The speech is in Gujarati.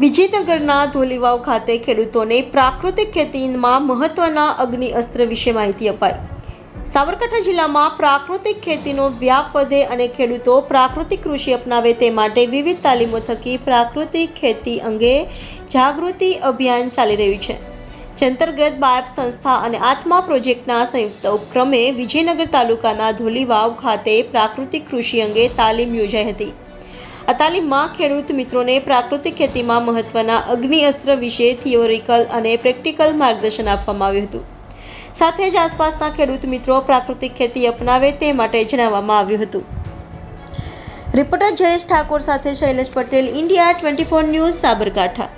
વિજયનગરના ધોલીવાવ ખાતે ખેડૂતોને પ્રાકૃતિક ખેતીમાં મહત્વના અગ્નિ અસ્ત્ર વિશે માહિતી અપાઈ। સાબરકાંઠા જિલ્લામાં પ્રાકૃતિક ખેતીનો વ્યાપ વધે અને ખેડૂતો પ્રાકૃતિક કૃષિ અપનાવે તે માટે વિવિધ તાલીમો થકી પ્રાકૃતિક ખેતી અંગે જાગૃતિ અભિયાન ચાલી રહ્યું છે, જે અંતર્ગત બાયપ સંસ્થા અને આત્મા પ્રોજેક્ટના સંયુક્ત ઉપક્રમે વિજયનગર તાલુકાના ધોલીવાવ ખાતે પ્રાકૃતિક કૃષિ અંગે તાલીમ યોજાઈ હતી। આ તાલીમમાં ખેડૂત મિત્રોને પ્રાકૃતિક ખેતીમાં મહત્વના અગ્નિ અસ્ત્ર વિશે થિયોરિકલ અને પ્રેક્ટિકલ માર્ગદર્શન આપવામાં આવ્યું હતું। સાથે જ આસપાસના ખેડૂત મિત્રો પ્રાકૃતિક ખેતી અપનાવે તે માટે જણાવવામાં આવ્યું હતું। રિપોર્ટર જયેશ ઠાકોર સાથે શૈલેષ પટેલ, ઇન્ડિયા 24 ન્યૂઝ, સાબરકાંઠા।